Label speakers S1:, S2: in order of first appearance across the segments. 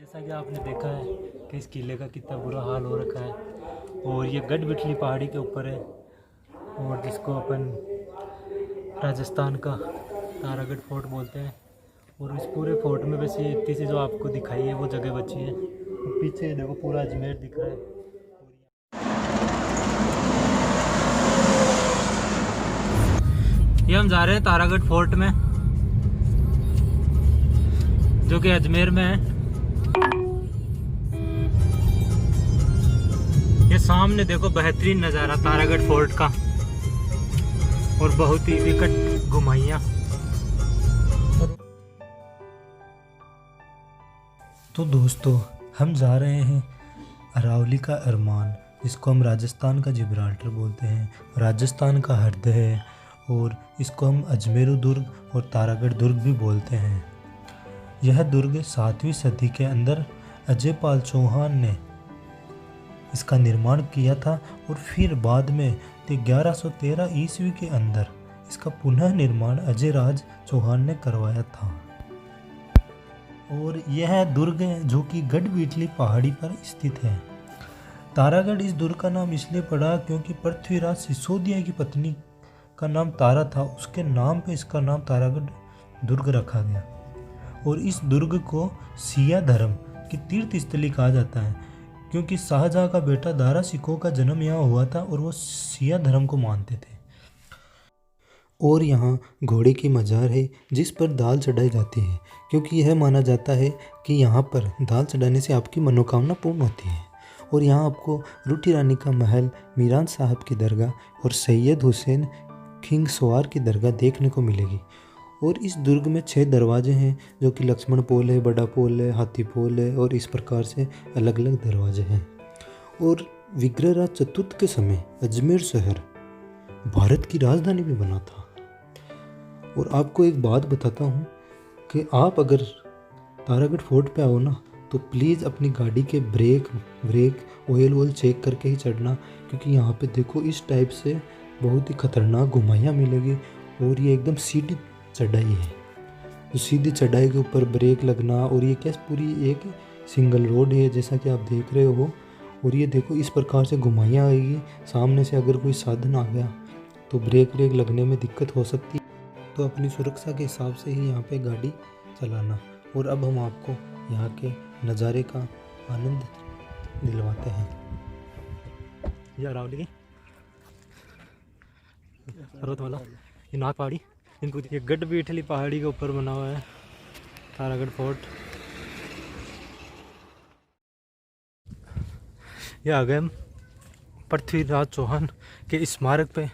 S1: जैसा कि आपने देखा है कि इस किले का कितना बुरा हाल हो रखा है और ये गढ़बिठली पहाड़ी के ऊपर है और जिसको अपन राजस्थान का तारागढ़ फोर्ट बोलते हैं। और इस पूरे फोर्ट में बस ये इतनी सी जो आपको दिखाई है वो जगह बची है और पीछे देखो पूरा अजमेर दिख रहा है। ये हम जा रहे हैं तारागढ़ फोर्ट में जो कि अजमेर में है। ये सामने देखो बेहतरीन नज़ारा तारागढ़ फोर्ट का और बहुत ही विकट घुमाइयाँ। तो दोस्तों हम जा रहे हैं अरावली का अरमान, जिसको हम राजस्थान का जिब्राल्टर बोलते हैं, राजस्थान का हृदय है और इसको हम अजमेरू दुर्ग और तारागढ़ दुर्ग भी बोलते हैं। यह दुर्ग 7वीं सदी के अंदर अजय पाल चौहान ने इसका निर्माण किया था और फिर बाद में 1113 ईस्वी के अंदर इसका पुनः निर्माण अजय राज चौहान ने करवाया था। और यह दुर्ग जो कि गढ़बिठली पहाड़ी पर स्थित है। तारागढ़ इस दुर्ग का नाम इसलिए पड़ा क्योंकि पृथ्वीराज सिसोदिया की पत्नी का नाम तारा था, उसके नाम पे इसका नाम तारागढ़ दुर्ग रखा गया। और इस दुर्ग को सिया धर्म की तीर्थ स्थली कहा जाता है क्योंकि शाहजहां का बेटा दारा सिकोह का जन्म यहाँ हुआ था और वो सिया धर्म को मानते थे। और यहाँ घोड़े की मजार है जिस पर दाल चढ़ाई जाती है क्योंकि यह माना जाता है कि यहाँ पर दाल चढ़ाने से आपकी मनोकामना पूर्ण होती है। और यहाँ आपको रूठी रानी का महल, मीरान साहब की दरगाह और सैयद हुसैन खिंग सवार की दरगाह देखने को मिलेगी। और इस दुर्ग में 6 दरवाजे हैं जो कि लक्ष्मण पोल है, बड़ा पोल है, हाथी पोल है और इस प्रकार से अलग अलग दरवाजे हैं। और विग्रहराज चतुर्थ के समय अजमेर शहर भारत की राजधानी भी बना था। और आपको एक बात बताता हूँ कि आप अगर तारागढ़ फोर्ट पे आओ ना तो प्लीज़ अपनी गाड़ी के ब्रेक ऑयल चेक करके ही चढ़ना, क्योंकि यहाँ पे देखो इस टाइप से बहुत ही खतरनाक घुमाइयाँ मिलेगी। और ये एकदम सीधी चढ़ाई है, तो सीधी चढ़ाई के ऊपर ब्रेक लगना। और ये क्या पूरी एक सिंगल रोड है जैसा कि आप देख रहे हो। और ये देखो इस प्रकार से घुमाइयाँ आएगी, सामने से अगर कोई साधन आ गया तो ब्रेक लगने में दिक्कत हो सकती है, तो अपनी सुरक्षा के हिसाब से ही यहाँ पे गाड़ी चलाना। और अब हम आपको यहाँ के नज़ारे का आनंद दिलवाते हैं। ये अरावली की पर्वत वाला ये नाग पहाड़ी, इनको ये गढ़बिठली पहाड़ी के ऊपर बना हुआ है तारागढ़ फोर्ट। ये आ गए हम पृथ्वीराज चौहान के स्मारक पे,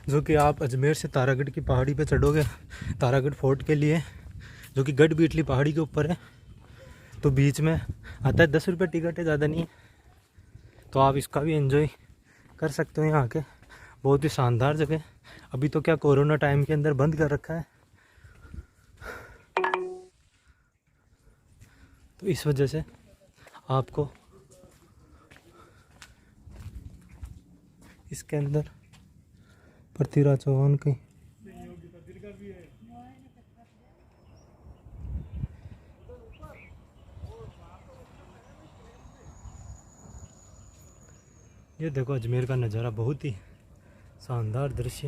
S1: जो कि आप अजमेर से तारागढ़ की पहाड़ी पे चढ़ोगे तारागढ़ फोर्ट के लिए, जो कि गढ़बिठली पहाड़ी के ऊपर है। तो बीच में आता है 10 रुपये टिकट है, ज़्यादा नहीं है, तो आप इसका भी एंजॉय कर सकते हो। यहाँ के बहुत ही शानदार जगह। अभी तो क्या कोरोना टाइम के अंदर बंद कर रखा है, तो इस वजह से आपको इसके अंदर पृथ्वीराज चौहान की ये देखो अजमेर का नज़ारा, बहुत ही शानदार दृश्य।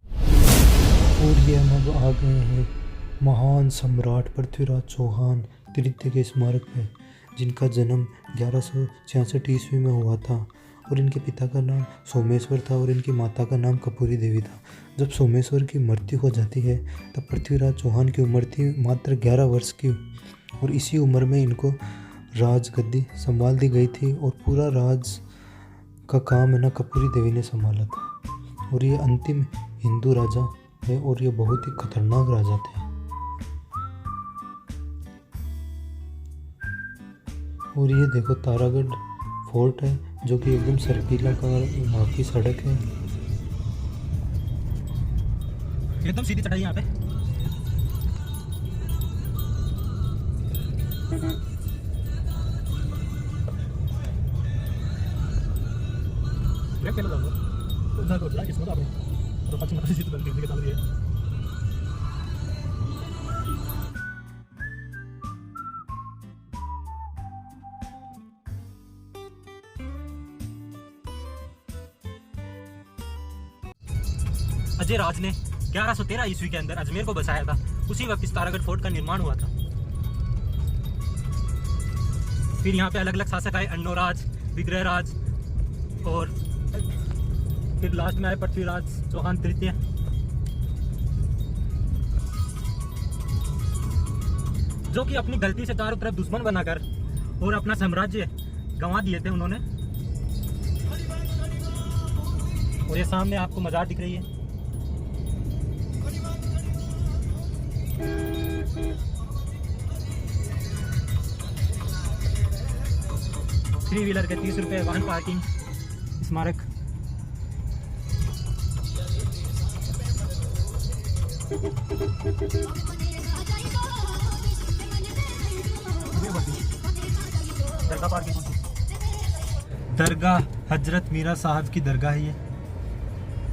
S1: और ये हम अब आ गए हैं महान सम्राट पृथ्वीराज चौहान तृतीय के स्मारक पे, जिनका जन्म 1166 ईस्वी में हुआ था। और इनके पिता का नाम सोमेश्वर था और इनकी माता का नाम कपूरी देवी था। जब सोमेश्वर की मृत्यु हो जाती है तब पृथ्वीराज चौहान की उम्र थी मात्र 11 वर्ष की। और इसी उम्र में इनको राजगद्दी संभाल दी गई थी और पूरा राज का काम है ना कपूरी देवी ने संभाला था। और ये अंतिम हिंदू राजा है और ये बहुत ही खतरनाक राजा थे। और ये देखो तारागढ़ फोर्ट है जो कि एकदम सर्किला का वहाँ की सड़क है, एकदम सीधी चढ़ाई यहाँ पे।
S2: तो पक्षी मतलब जीत देखने के चल रही है। अजय राज ने 1113 ईस्वी के अंदर अजमेर को बसाया था। उसी वक्त इस तारागढ़ फोर्ट का निर्माण हुआ था। फिर यहाँ पे अलग अलग शासक आए, अन्नोराज, विग्रहराज और फिर लास्ट में आए पृथ्वीराज चौहान तृतीय। जो कि अपनी गलती से चारों तरफ दुश्मन बनाकर और अपना साम्राज्य गंवा दिए थे उन्होंने। और ये सामने आपको मजार दिख रही है। थ्री व्हीलर के 30 रुपये, वाहन पार्किंग, स्मारक। दरगाह पार्किंग,
S1: दरगाह हजरत मीरा साहब की दरगाह है ये,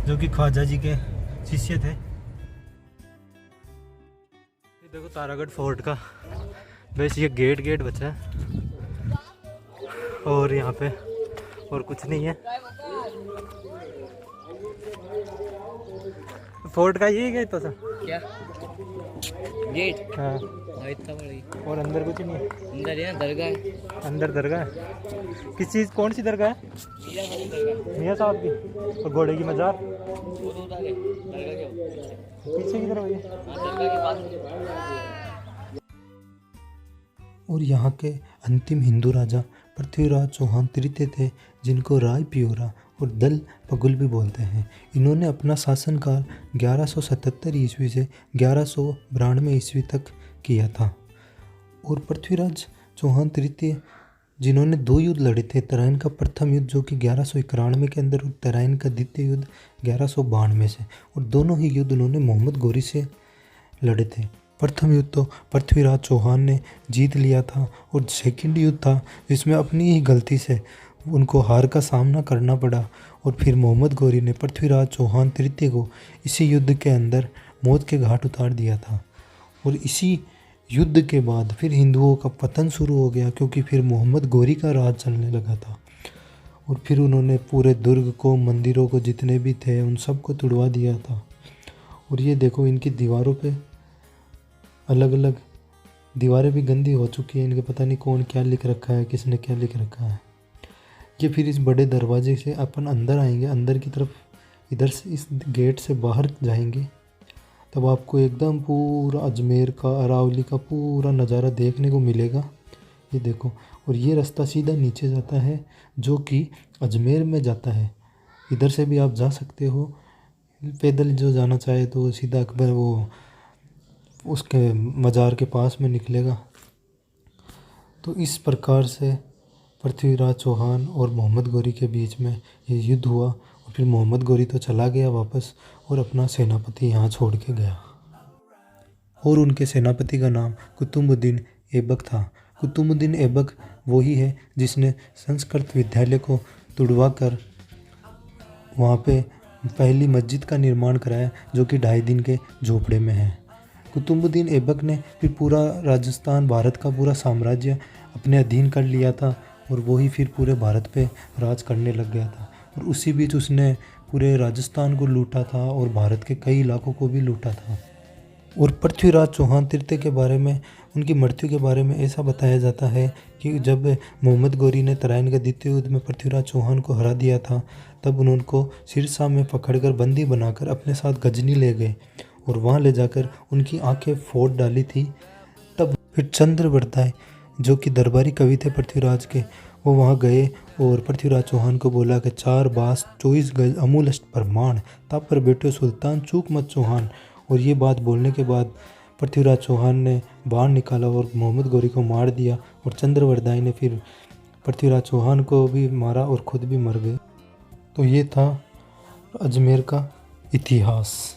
S1: जो कि ख्वाजा जी के शिष्य थे। ये देखो तारागढ़ फोर्ट का बस ये गेट बचा है और यहाँ पे और कुछ नहीं है। फोर्ट का यही गेट तो सर
S3: क्या गेट?
S1: हाँ,
S3: इतना बड़ी।
S1: और अंदर कुछ नहीं है।
S3: अंदर है दरगाह है।
S1: अंदर दरगाह है। किस चीज़, कौन सी दरगाह है? मियाँ साहब की। और घोड़े की मजार
S3: वो तो उधर है, दरगाह के
S1: पीछे की तरफ है।
S3: दरगाह के पास।
S1: और यहाँ के अंतिम हिंदू राजा पृथ्वीराज चौहान तृतीय थे, जिनको राय पियोरा और दल पगुल भी बोलते हैं। इन्होंने अपना शासनकाल 1177 ईस्वी से 1192 ईस्वी तक किया था। और पृथ्वीराज चौहान तृतीय जिन्होंने 2 युद्ध लड़े थे, तराइन का प्रथम युद्ध जो कि 1191 के अंदर, और तराइन का द्वितीय युद्ध 1192 से, और दोनों ही युद्ध उन्होंने मोहम्मद गोरी से लड़े थे। प्रथम युद्ध तो पृथ्वीराज चौहान ने जीत लिया था, और सेकंड युद्ध था जिसमें अपनी ही गलती से उनको हार का सामना करना पड़ा, और फिर मोहम्मद गोरी ने पृथ्वीराज चौहान तृतीय को इसी युद्ध के अंदर मौत के घाट उतार दिया था। और इसी युद्ध के बाद फिर हिंदुओं का पतन शुरू हो गया, क्योंकि फिर मोहम्मद गोरी का राज चलने लगा था। और फिर उन्होंने पूरे दुर्ग को, मंदिरों को, जितने भी थे उन सब को तुड़वा दिया था। और ये देखो इनकी दीवारों पे अलग अलग दीवारें भी गंदी हो चुकी हैं। इनके पता नहीं कौन क्या लिख रखा है, किसने क्या लिख रखा है। ये फिर इस बड़े दरवाजे से अपन अंदर आएंगे, अंदर की तरफ इधर से इस गेट से बाहर जाएंगे, तब आपको एकदम पूरा अजमेर का, अरावली का पूरा नज़ारा देखने को मिलेगा। ये देखो, और ये रास्ता सीधा नीचे जाता है जो कि अजमेर में जाता है। इधर से भी आप जा सकते हो, पैदल जो जाना चाहे तो सीधा अकबर वो उसके मज़ार के पास में निकलेगा। तो इस प्रकार से पृथ्वीराज चौहान और मोहम्मद गोरी के बीच में ये युद्ध हुआ, और फिर मोहम्मद गोरी तो चला गया वापस और अपना सेनापति यहाँ छोड़ के गया। और उनके सेनापति का नाम कुतुबुद्दीन ऐबक था। कुतुबुद्दीन ऐबक वही है जिसने संस्कृत विद्यालय को तुड़वा कर वहाँ पे पहली मस्जिद का निर्माण कराया, जो कि 2.5 दिन के झोपड़े में है। कुतुबुद्दीन ऐबक ने फिर पूरा राजस्थान, भारत का पूरा साम्राज्य अपने अधीन कर लिया था, और वही फिर पूरे भारत पे राज करने लग गया था। और उसी बीच उसने पूरे राजस्थान को लूटा था और भारत के कई इलाकों को भी लूटा था। और पृथ्वीराज चौहान तृतीय के बारे में, उनकी मृत्यु के बारे में ऐसा बताया जाता है कि जब मोहम्मद गोरी ने तराइन के द्वितीय युद्ध में पृथ्वीराज चौहान को हरा दिया था, तब उनको सिरसा में पकड़कर बंदी बनाकर अपने साथ गजनी ले गए, और वहाँ ले जाकर उनकी आंखें फोड़ डाली थी। तब फिर चंद्रवर्ताय जो कि दरबारी कवि थे पृथ्वीराज के, वो वहाँ गए और पृथ्वीराज चौहान को बोला कि 4 बास 24 गज अमूल अष्ट प्रमाण, तब पर बेटे सुल्तान चूक मत चौहान। और ये बात बोलने के बाद पृथ्वीराज चौहान ने बाण निकाला और मोहम्मद गोरी को मार दिया, और चंद्रवर्ताय ने फिर पृथ्वीराज चौहान को भी मारा और खुद भी मर गए। तो ये था अजमेर का इतिहास।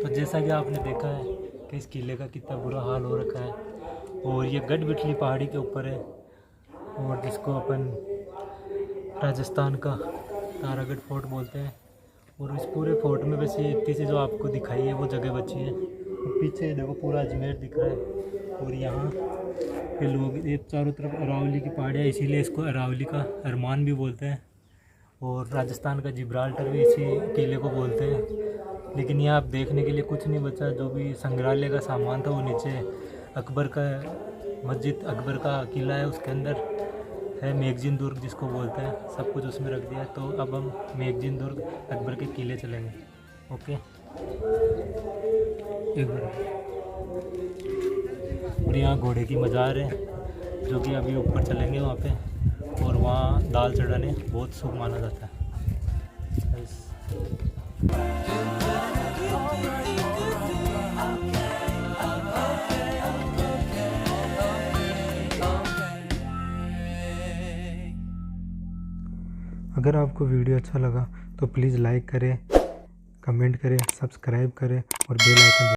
S2: तो जैसा कि आपने देखा है कि इस किले का कितना बुरा हाल हो रखा है,
S1: और ये गढ़विठली पहाड़ी के ऊपर है, और जिसको अपन राजस्थान का तारागढ़ फोर्ट बोलते हैं। और इस पूरे फोर्ट में वैसे इतनी सी जो आपको दिखाई है वो जगह बची है। और पीछे देखो पूरा अजमेर दिख रहा है। और यहाँ के लोग, ये चारों तरफ अरावली की पहाड़ियाँ, इसीलिए इसको अरावली का अरमान भी बोलते हैं। और राजस्थान का जिब्राल्टर भी इसी किले को बोलते हैं। लेकिन यहाँ आप देखने के लिए कुछ नहीं बचा। जो भी संग्रहालय का सामान था वो नीचे अकबर का मस्जिद, अकबर का किला है, उसके अंदर है मेगजीन दुर्ग जिसको बोलते हैं, सब कुछ उसमें रख दिया। तो अब हम मेगजीन दुर्ग अकबर के किले चलेंगे। ओके, एक बार। और यहाँ घोड़े की मज़ार है जो कि अभी ऊपर चलेंगे वहाँ पे। और वहाँ दाल चढ़ाने बहुत शुभ माना जाता है। अगर आपको वीडियो अच्छा लगा तो प्लीज़ लाइक करें, कमेंट करें, सब्सक्राइब करें और बेल आइकन